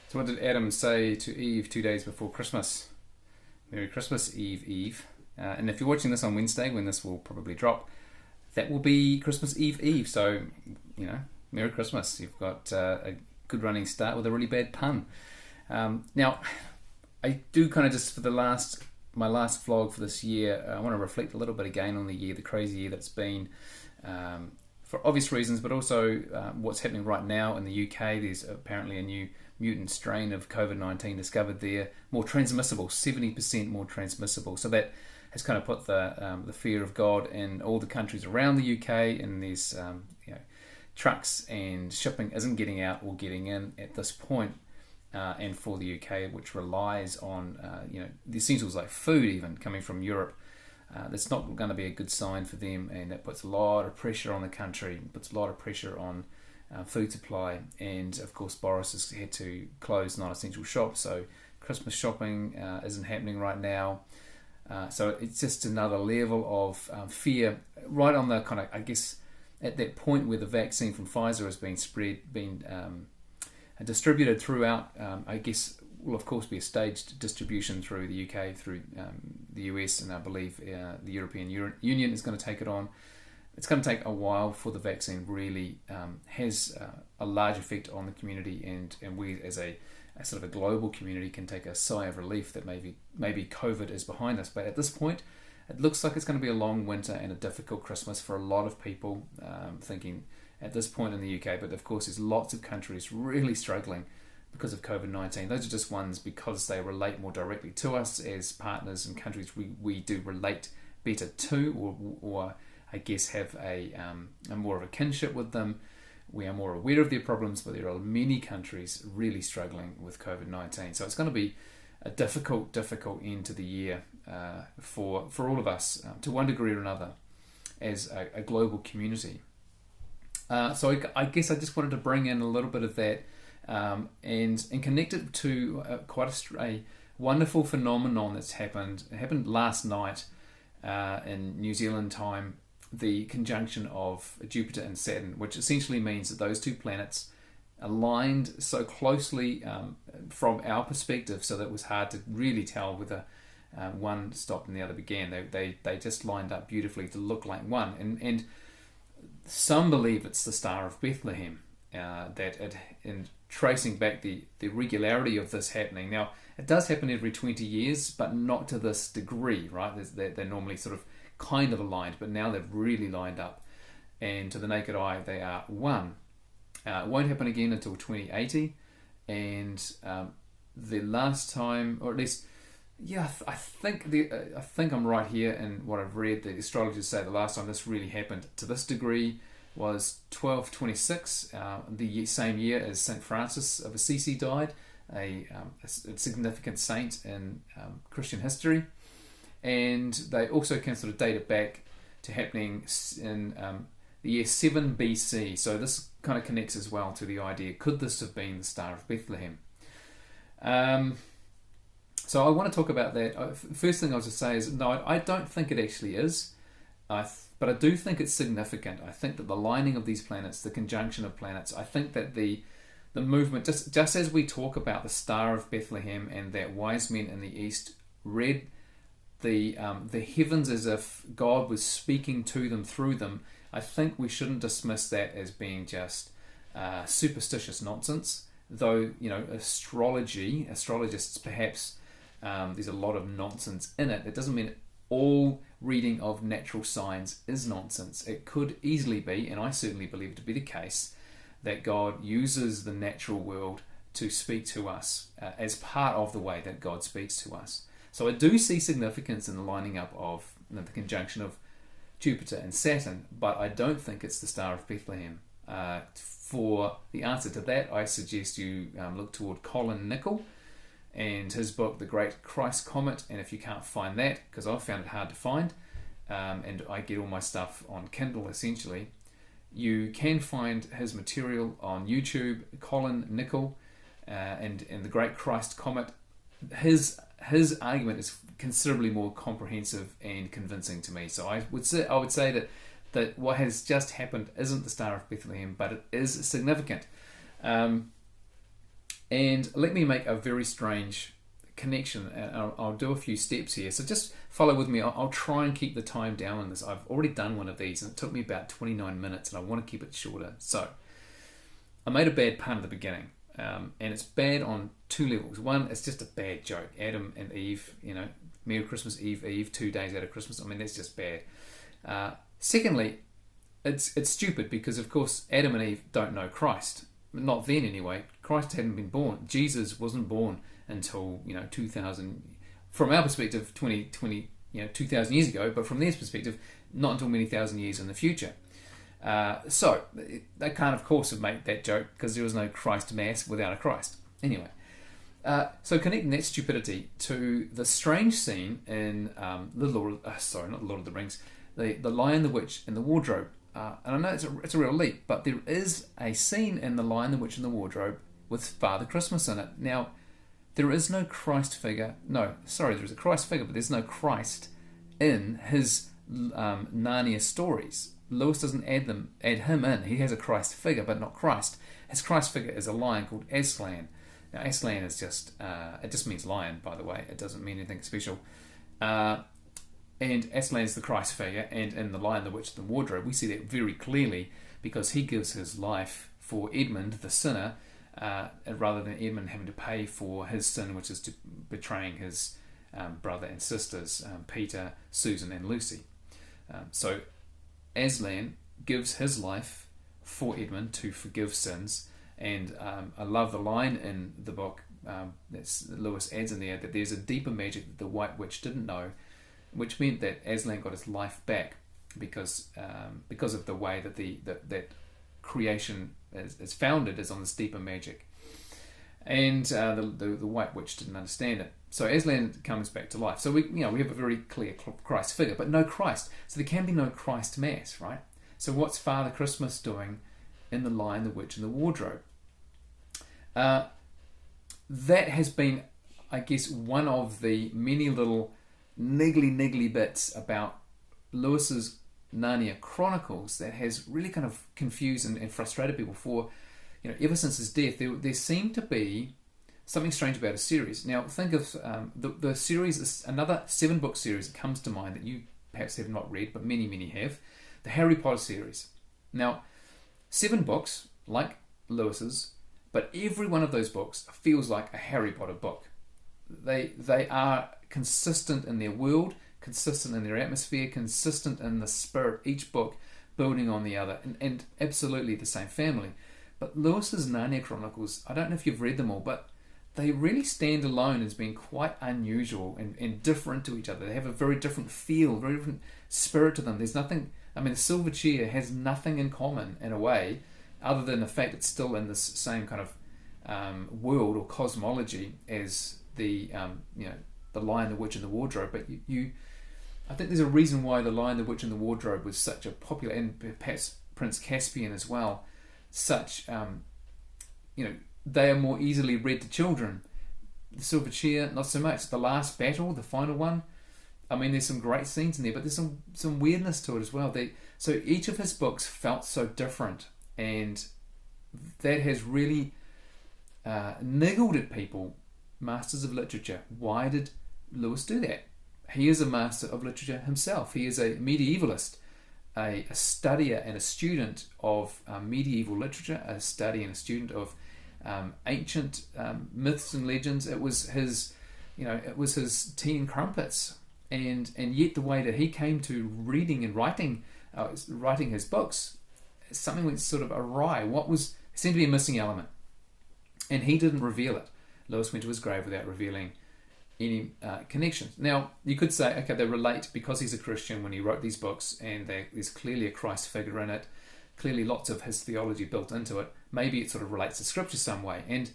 So what did Adam say to Eve 2 days before Christmas? Merry Christmas, Eve, Eve. And if you're watching this on Wednesday, when this will probably drop, that will be Christmas Eve, Eve. So, Merry Christmas. You've got a good running start with a really bad pun. Now, I do kind of just for my last vlog for this year, I want to reflect a little bit again on the crazy year that's been, for obvious reasons, but also what's happening right now in the UK. There's apparently a new mutant strain of COVID-19 discovered there, more transmissible, 70% more transmissible. So that has kind of put the fear of God in all the countries around the UK, and there's trucks and shipping isn't getting out or getting in at this point. And for the UK, which relies on the essentials like food even coming from Europe, that's not going to be a good sign for them, and that puts a lot of pressure on the country, puts a lot of pressure on food supply. And of course Boris has had to close non-essential shops, so Christmas shopping isn't happening right now. So it's just another level of fear right on the kind of, I guess, at that point where the vaccine from Pfizer has been distributed throughout. I guess will of course be a staged distribution through the UK, through the US, and I believe the European Union is going to take it on. It's going to take a while before the vaccine really has a large effect on the community, and we as a sort of a global community can take a sigh of relief that maybe COVID is behind us. But at this point, it looks like it's going to be a long winter and a difficult Christmas for a lot of people, thinking at this point in the UK. But of course, there's lots of countries really struggling because of COVID-19. Those are just ones because they relate more directly to us as partners and countries we do relate better to, or I guess have a more of a kinship with them. We are more aware of their problems, but there are many countries really struggling with COVID-19. So it's going to be a difficult end to the year for all of us, to one degree or another, as a global community. So I guess I just wanted to bring in a little bit of that and connect it to quite a wonderful phenomenon that's happened. It happened last night in New Zealand time, the conjunction of Jupiter and Saturn, which essentially means that those two planets aligned so closely from our perspective, so that it was hard to really tell whether one stopped and the other began. They just lined up beautifully to look like one. And some believe it's the Star of Bethlehem, in tracing back the regularity of this happening. Now, it does happen every 20 years, but not to this degree, right? They're normally sort of kind of aligned, but now they've really lined up, and to the naked eye they are one. It won't happen again until 2080, and the last time, or at least, I think I'm right here in what I've read. The astrologers say the last time this really happened to this degree was 1226, the same year as Saint Francis of Assisi died, a significant saint in Christian history. And they also can sort of date it back to happening in the year 7 BC. So this kind of connects as well to the idea, could this have been the Star of Bethlehem? So I want to talk about that. First thing I was to say is, no, I don't think it actually is. But I do think it's significant. I think that the lining of these planets, the conjunction of planets, I think that the movement, just as we talk about the Star of Bethlehem and that wise men in the East read the heavens as if God was speaking to them through them, I think we shouldn't dismiss that as being just superstitious nonsense. Though, astrologists perhaps, there's a lot of nonsense in it. It doesn't mean all reading of natural signs is nonsense. It could easily be, and I certainly believe it to be the case, that God uses the natural world to speak to us as part of the way that God speaks to us. So I do see significance in the lining up of the conjunction of Jupiter and Saturn, but I don't think it's the Star of Bethlehem. For the answer to that, I suggest you look toward Colin Nicholl and his book, The Great Christ Comet. And if you can't find that, because I've found it hard to find, and I get all my stuff on Kindle essentially, you can find his material on YouTube, Colin Nicholl, and The Great Christ Comet. His argument is considerably more comprehensive and convincing to me. So I would say that what has just happened isn't the Star of Bethlehem, but it is significant. And let me make a very strange connection, and I'll do a few steps here. So just follow with me. I'll try and keep the time down on this. I've already done one of these, and it took me about 29 minutes, and I want to keep it shorter. So I made a bad pun at the beginning, and it's bad on two levels. One, it's just a bad joke. Adam and Eve, Merry Christmas Eve, 2 days out of Christmas. I mean, that's just bad. Secondly, it's stupid because, of course, Adam and Eve don't know Christ. Not then, anyway. Christ hadn't been born. Jesus wasn't born until 2000. From our perspective, 20 2,000 years ago. But from their perspective, not until many thousand years in the future. So they can't, of course, have made that joke because there was no Christ Mass without a Christ. Anyway, so connecting that stupidity to the strange scene in not Lord of the Rings, the Lion, the Witch, and the Wardrobe. And I know it's a real leap, but there is a scene in The Lion, the Witch, and the Wardrobe with Father Christmas in it. Now, there is no Christ figure. No, sorry, there is a Christ figure, but there's no Christ in his Narnia stories. Lewis doesn't add him in. He has a Christ figure, but not Christ. His Christ figure is a lion called Aslan. Now, Aslan is it just means lion, by the way. It doesn't mean anything special. And Aslan is the Christ figure, and in The Lion, the Witch, and the Wardrobe, we see that very clearly because he gives his life for Edmund, the sinner, rather than Edmund having to pay for his sin, which is to betraying his brother and sisters, Peter, Susan, and Lucy. So Aslan gives his life for Edmund to forgive sins, and I love the line in the book that Lewis adds in there that there's a deeper magic that the White Witch didn't know, which meant that Aslan got his life back because of the way that that creation is founded is on this deeper magic, and the White Witch didn't understand it. So Aslan comes back to life. So we have a very clear Christ figure, but no Christ. So there can be no Christ Mass, right? So what's Father Christmas doing in The Lion, the Witch, and the Wardrobe? That has been, I guess, one of the many little niggly bits about Lewis's Narnia Chronicles that has really kind of confused and frustrated people for, ever since his death. There seemed to be something strange about a series. Now, think of the series, is another 7-book series that comes to mind that you perhaps have not read, but many have. The Harry Potter series. Now, 7 books, like Lewis's, but every one of those books feels like a Harry Potter book. They are consistent in their world, consistent in their atmosphere, consistent in the spirit, each book building on the other, and absolutely the same family. But Lewis's Narnia Chronicles, I don't know if you've read them all, but they really stand alone as being quite unusual and different to each other. They have a very different feel, very different spirit to them. There's nothing, the Silver Chair has nothing in common in a way, other than the fact it's still in this same kind of world or cosmology as the Lion, the Witch, and the Wardrobe. But I think there's a reason why The Lion, the Witch, and the Wardrobe was such a popular, and perhaps Prince Caspian as well, such, they are more easily read to children. The Silver Chair, not so much. The Last Battle, the final one, there's some great scenes in there, but there's some weirdness to it as well. So each of his books felt so different, and that has really niggled at people, masters of literature. Why did Lewis do that? He is a master of literature himself. He is a medievalist, a studier and a student of medieval literature, a study and a student of ancient myths and legends. It was his tea and crumpets, and yet the way that he came to reading and writing his books, something went sort of awry. Seemed to be a missing element, and he didn't reveal it. Lewis went to his grave without revealing any connections. Now, you could say, okay, they relate because he's a Christian when he wrote these books, and there's clearly a Christ figure in it, clearly lots of his theology built into it. Maybe it sort of relates to Scripture some way, and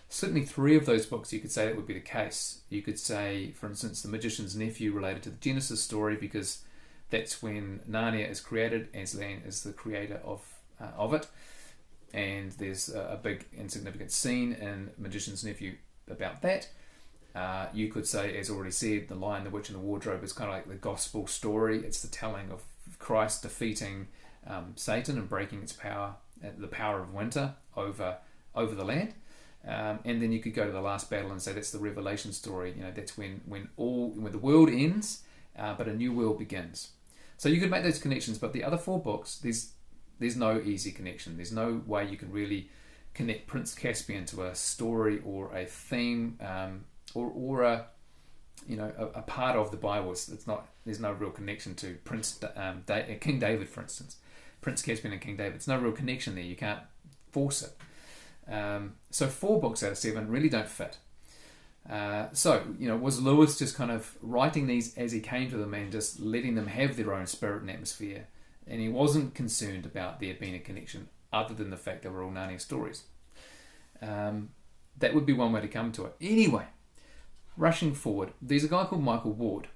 certainly 3 of those books you could say that would be the case. You could say, for instance, The Magician's Nephew related to the Genesis story because that's when Narnia is created. Aslan is the creator of it, and there's a big and significant scene in Magician's Nephew about that. You could say, as already said, The Lion, the Witch, and the Wardrobe is kind of like the gospel story. It's the telling of Christ defeating Satan and breaking its power, the power of winter over the land. And then you could go to the last battle and say that's the Revelation story. That's when the world ends, but a new world begins. So you could make those connections, but the other 4 books, there's no easy connection. There's no way you can really connect Prince Caspian to a story or a theme, or a part of the Bible. There's no real connection to King David, for instance. Prince Caspian and King David. There's no real connection there. You can't force it. So 4 books out of 7 really don't fit. Was Lewis just kind of writing these as he came to them and just letting them have their own spirit and atmosphere? And he wasn't concerned about there being a connection other than the fact they were all Narnia stories. That would be one way to come to it. Anyway, rushing forward, there's a guy called Michael Ward,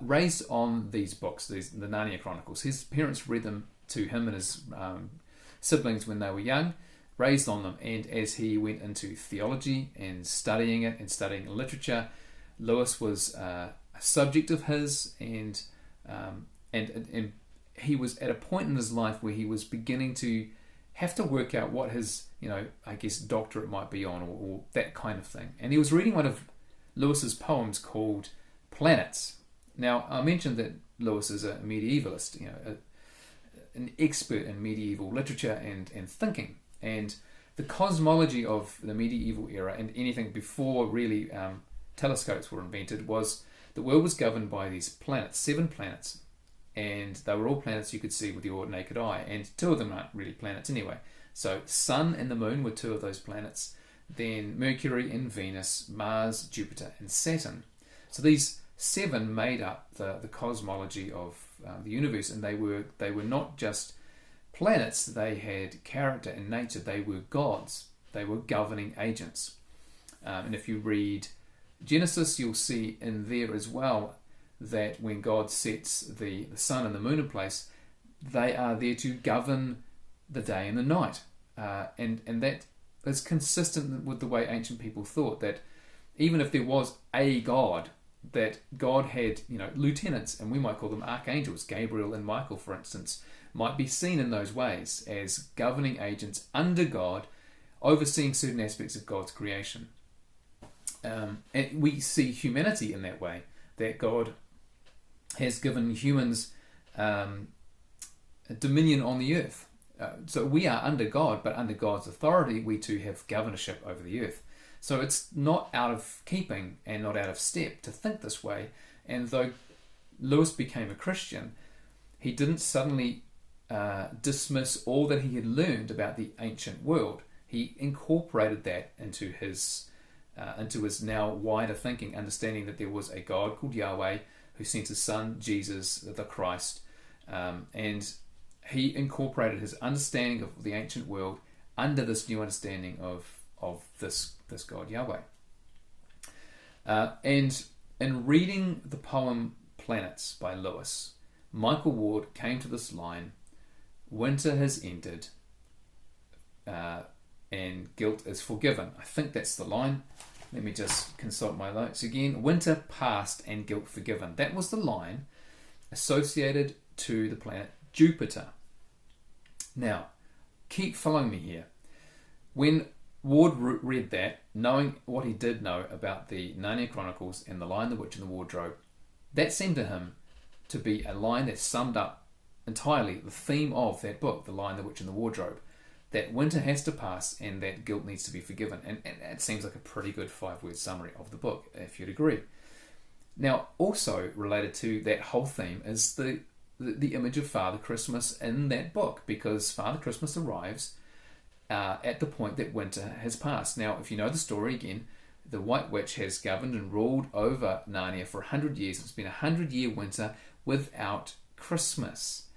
raised on these books, the Narnia Chronicles. His parents read them to him and his siblings when they were young, raised on them, and as he went into theology and studying it and studying literature, Lewis was a subject of his, and he was at a point in his life where he was beginning to have to work out what his, doctorate might be on, or that kind of thing. And he was reading one of Lewis's poems called Planets. Now, I mentioned that Lewis is a medievalist, an expert in medieval literature and thinking. And the cosmology of the medieval era and anything before really telescopes were invented was the world was governed by these planets, 7 planets. And they were all planets you could see with your naked eye. And 2 of them aren't really planets anyway. So Sun and the Moon were 2 of those planets. Then Mercury and Venus, Mars, Jupiter and Saturn. So these 7 made up the cosmology of the universe. And they were not just planets, they had character and nature. They were gods. They were governing agents. And if you read Genesis, you'll see in there as well that when God sets the sun and the moon in place, they are there to govern the day and the night. And that is consistent with the way ancient people thought, that even if there was a God, that God had lieutenants, and we might call them archangels. Gabriel and Michael, for instance, might be seen in those ways as governing agents under God, overseeing certain aspects of God's creation. And we see humanity in that way, that God has given humans dominion on the earth. So we are under God, but under God's authority, we too have governorship over the earth. So it's not out of keeping and not out of step to think this way. And though Lewis became a Christian, he didn't suddenly dismiss all that he had learned about the ancient world. He incorporated that into his now wider thinking, understanding that there was a God called Yahweh who sent his son Jesus, the Christ, and he incorporated his understanding of the ancient world under this new understanding of this God Yahweh. And in reading the poem Planets by Lewis, Michael Ward came to this line: "Winter has ended, and guilt is forgiven." I think that's the line. Let me just consult my notes again. Winter past and guilt forgiven. That was the line associated to the planet Jupiter. Now, keep following me here. When Ward read that, knowing what he did know about the Narnia Chronicles and The Lion, the Witch and the Wardrobe, that seemed to him to be a line that summed up entirely the theme of that book, The Lion, the Witch and the Wardrobe. That winter has to pass and that guilt needs to be forgiven. And it seems like a pretty good 5-word summary of the book, if you'd agree. Now, also related to that whole theme is the image of Father Christmas in that book, because Father Christmas arrives at the point that winter has passed. Now, if you know the story again, the White Witch has governed and ruled over Narnia for 100 years. It's been a 100-year winter without Christmas,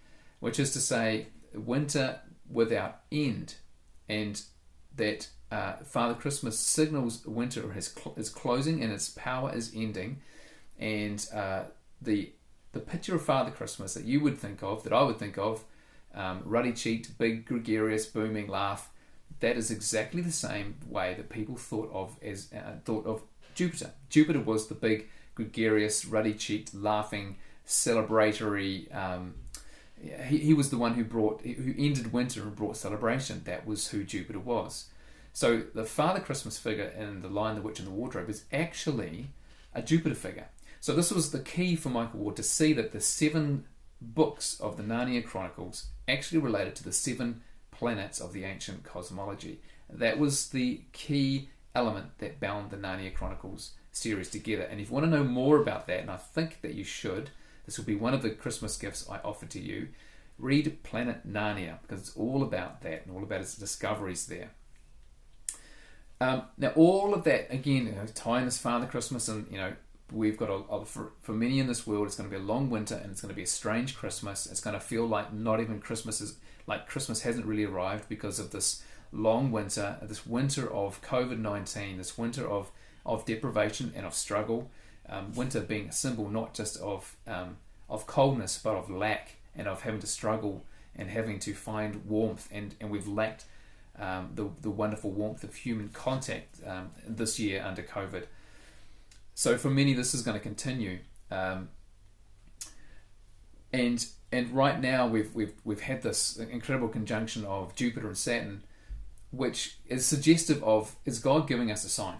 which is to say, winter without end, and that Father Christmas signals winter is closing and its power is ending. And the picture of Father Christmas that you would think of, that I would think of, ruddy-cheeked, big, gregarious, booming laugh, that is exactly the same way that people thought of Jupiter. Jupiter was the big, gregarious, ruddy-cheeked, laughing, celebratory. He was the one who ended winter and brought celebration. That was who Jupiter was. So the Father Christmas figure in The Lion, the Witch and the Wardrobe is actually a Jupiter figure. So this was the key for Michael Ward, to see that the 7 books of the Narnia Chronicles actually related to the 7 planets of the ancient cosmology. That was the key element that bound the Narnia Chronicles series together. And if you want to know more about that, and I think that you should, this will be one of the Christmas gifts I offer to you, read Planet Narnia, because it's all about that and all about its discoveries there. Now all of that, again, tying this Father Christmas, and we've got for many in this world, it's going to be a long winter and it's going to be a strange Christmas. It's going to feel like not even Christmas is, like Christmas hasn't really arrived because of this long winter, this winter of COVID-19, this winter of deprivation and of struggle. Winter being a symbol not just of coldness, but of lack and of having to struggle and having to find warmth, and we've lacked the wonderful warmth of human contact this year under COVID. So for many, this is going to continue, and right now we've had this incredible conjunction of Jupiter and Saturn, which is suggestive of, is God giving us a sign?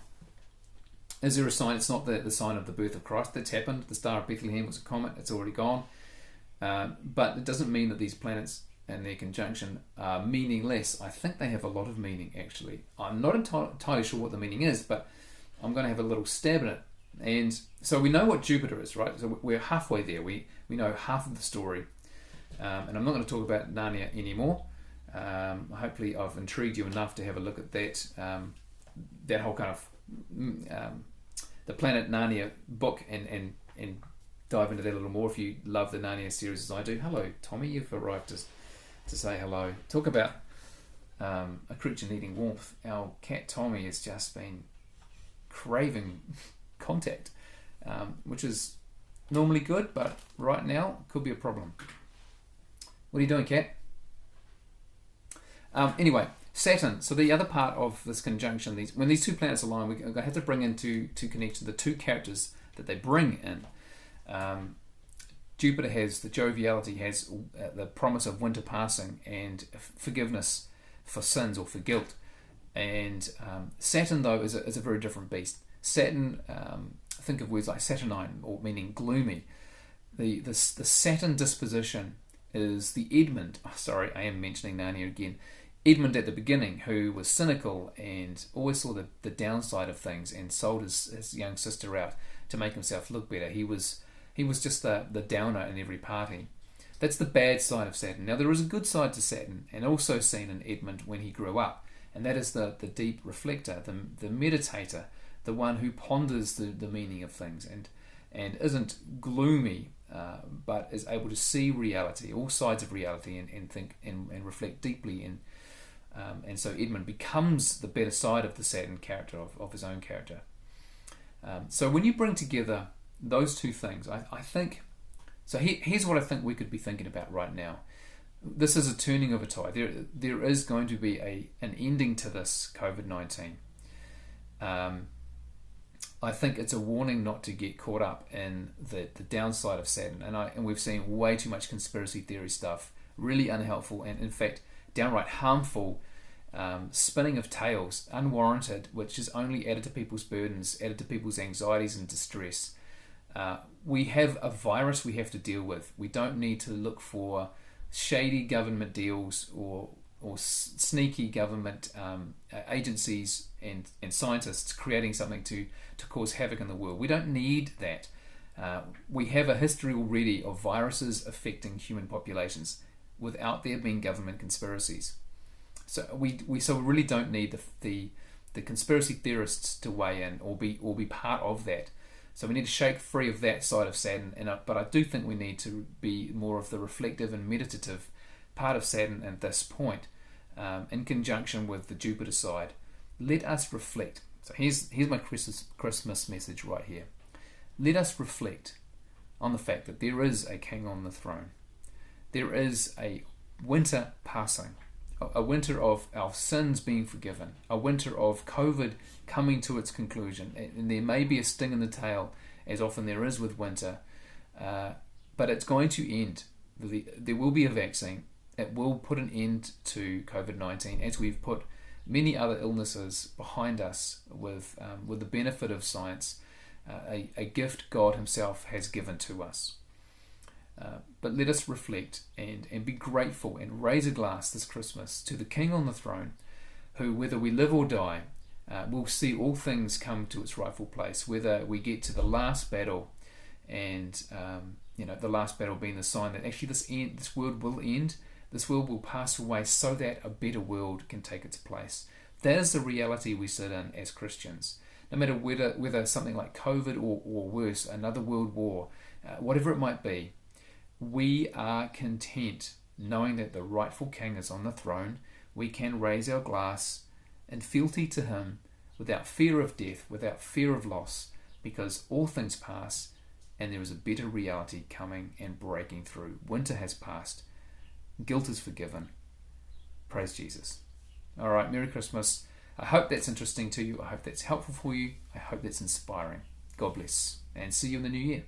Is there a sign? It's not the sign of the birth of Christ that's happened. The Star of Bethlehem was a comet. It's already gone. But it doesn't mean that these planets and their conjunction are meaningless. I think they have a lot of meaning, actually. I'm not entirely sure what the meaning is, but I'm going to have a little stab at it. And so we know what Jupiter is, right? So we're halfway there. We know half of the story. And I'm not going to talk about Narnia anymore. Hopefully I've intrigued you enough to have a look at that whole kind of the Planet Narnia book and dive into that a little more if you love the Narnia series as I do. Hello, Tommy, you've arrived to say hello. Talk about a creature needing warmth. Our cat Tommy has just been craving contact, which is normally good, but right now could be a problem. What are you doing, cat? Anyway, Saturn. So the other part of this conjunction, when these two planets align, we're going to have to bring into connection the two characters that they bring in. Jupiter has the joviality, has the promise of winter passing and forgiveness for sins or for guilt. And Saturn, though, is a very different beast. Saturn, think of words like saturnine, or meaning gloomy. The Saturn disposition is the Edmund. Oh, sorry, I am mentioning Narnia again. Edmund at the beginning, who was cynical and always saw the downside of things and sold his young sister out to make himself look better. He was just the downer in every party. That's the bad side of Saturn. Now there is a good side to Saturn, and also seen in Edmund when he grew up, and that is the deep reflector, the meditator, the one who ponders the meaning of things and isn't gloomy, but is able to see reality, all sides of reality, and think and reflect deeply. And so Edmund becomes the better side of the Saturn character, of his own character. So when you bring together those two things, I think, so here's what I think we could be thinking about right now. This is a turning of a tide. There is going to be an ending to this COVID-19. I think it's a warning not to get caught up in the downside of Saturn. And we've seen way too much conspiracy theory stuff, really unhelpful and in fact downright harmful spinning of tales, unwarranted, which is only added to people's burdens, added to people's anxieties and distress. We have a virus we have to deal with. We don't need to look for shady government deals or sneaky government agencies and scientists creating something to cause havoc in the world. We don't need that. We have a history already of viruses affecting human populations without there being government conspiracies. So we really don't need the conspiracy theorists to weigh in or be part of that. So we need to shake free of that side of Saturn. But I do think we need to be more of the reflective and meditative part of Saturn at this point, in conjunction with the Jupiter side. Let us reflect. So here's my Christmas message right here. Let us reflect on the fact that there is a king on the throne. There is a winter passing, a winter of our sins being forgiven, a winter of COVID coming to its conclusion. And there may be a sting in the tail, as often there is with winter, but it's going to end. There will be a vaccine. It will put an end to COVID-19, as we've put many other illnesses behind us with the benefit of science, a gift God himself has given to us. But let us reflect and be grateful and raise a glass this Christmas to the King on the throne, who, whether we live or die, will see all things come to its rightful place, whether we get to the last battle, and the last battle being the sign that actually this world will end, this world will pass away so that a better world can take its place. That is the reality we sit in as Christians. No matter whether something like COVID or worse, another world war, whatever it might be, we are content knowing that the rightful King is on the throne. We can raise our glass in fealty to him without fear of death, without fear of loss, because all things pass and there is a better reality coming and breaking through. Winter has passed. Guilt is forgiven. Praise Jesus. All right, Merry Christmas. I hope that's interesting to you. I hope that's helpful for you. I hope that's inspiring. God bless, and see you in the new year.